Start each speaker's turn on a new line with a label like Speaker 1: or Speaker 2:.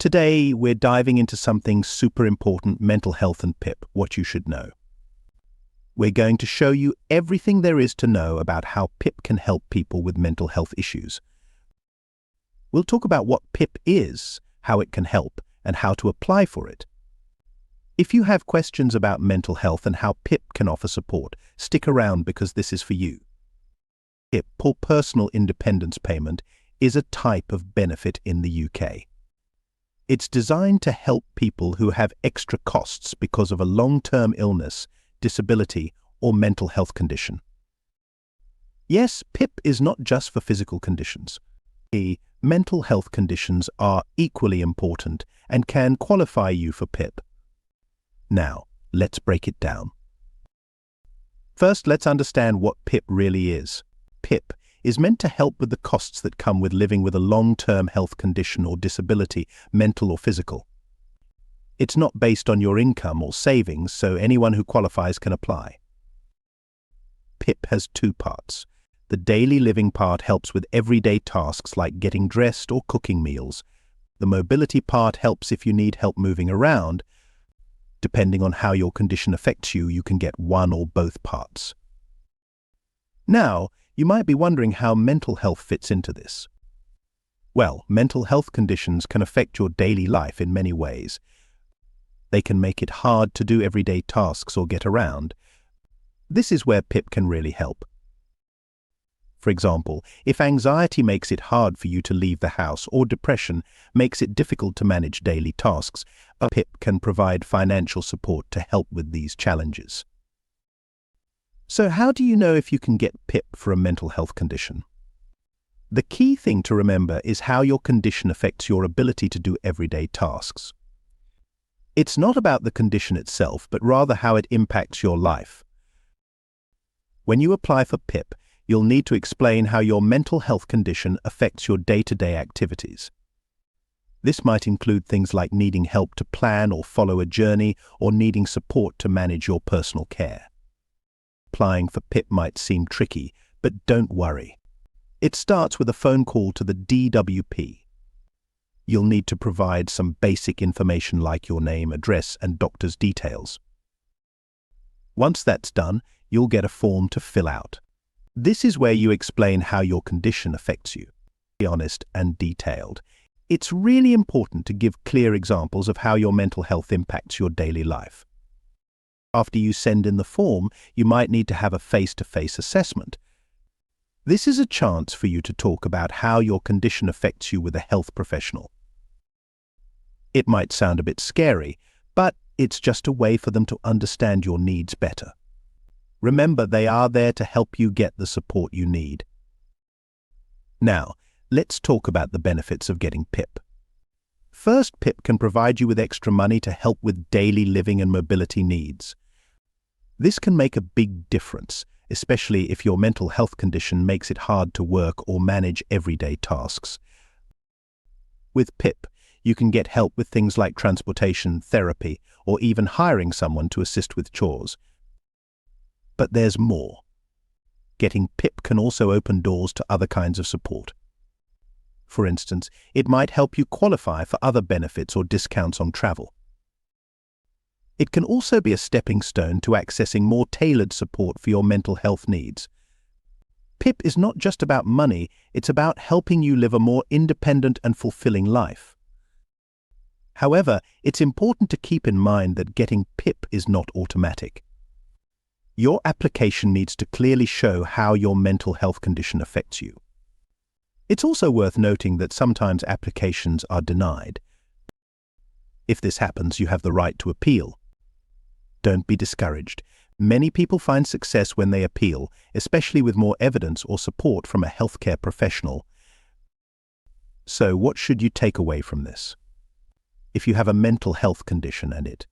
Speaker 1: Today, we're diving into something super important: mental health and PIP, what you should know. We're going to show you everything there is to know about how PIP can help people with mental health issues. We'll talk about what PIP is, how it can help, and how to apply for it. If you have questions about mental health and how PIP can offer support, stick around because this is for you. PIP, or Personal Independence Payment, is a type of benefit in the UK. It's designed to help people who have extra costs because of a long-term illness, disability, or mental health condition. Yes, PIP is not just for physical conditions. Mental health conditions are equally important and can qualify you for PIP. Now, let's break it down. First, let's understand what PIP really is. PIP is meant to help with the costs that come with living with a long-term health condition or disability, mental or physical. It's not based on your income or savings, so anyone who qualifies can apply. PIP has two parts. The daily living part helps with everyday tasks like getting dressed or cooking meals. The mobility part helps if you need help moving around. Depending on how your condition affects you, you can get one or both parts. Now, you might be wondering how mental health fits into this. Well, mental health conditions can affect your daily life in many ways. They can make it hard to do everyday tasks or get around. This is where PIP can really help. For example, if anxiety makes it hard for you to leave the house or depression makes it difficult to manage daily tasks, a PIP can provide financial support to help with these challenges. So how do you know if you can get PIP for a mental health condition? The key thing to remember is how your condition affects your ability to do everyday tasks. It's not about the condition itself, but rather how it impacts your life. When you apply for PIP, you'll need to explain how your mental health condition affects your day-to-day activities. This might include things like needing help to plan or follow a journey, or needing support to manage your personal care. Applying for PIP might seem tricky, but don't worry. It starts with a phone call to the DWP. You'll need to provide some basic information like your name, address, and doctor's details. Once that's done, you'll get a form to fill out. This is where you explain how your condition affects you. Be honest and detailed. It's really important to give clear examples of how your mental health impacts your daily life. After you send in the form, you might need to have a face-to-face assessment. This is a chance for you to talk about how your condition affects you with a health professional. It might sound a bit scary, but it's just a way for them to understand your needs better. Remember, they are there to help you get the support you need. Now, let's talk about the benefits of getting PIP. First, PIP can provide you with extra money to help with daily living and mobility needs. This can make a big difference, especially if your mental health condition makes it hard to work or manage everyday tasks. With PIP, you can get help with things like transportation, therapy, or even hiring someone to assist with chores. But there's more. Getting PIP can also open doors to other kinds of support. For instance, it might help you qualify for other benefits or discounts on travel. It can also be a stepping stone to accessing more tailored support for your mental health needs. PIP is not just about money, it's about helping you live a more independent and fulfilling life. However, it's important to keep in mind that getting PIP is not automatic. Your application needs to clearly show how your mental health condition affects you. It's also worth noting that sometimes applications are denied. If this happens, you have the right to appeal. Don't be discouraged. Many people find success when they appeal, especially with more evidence or support from a healthcare professional. So, what should you take away from this? If you have a mental health condition and it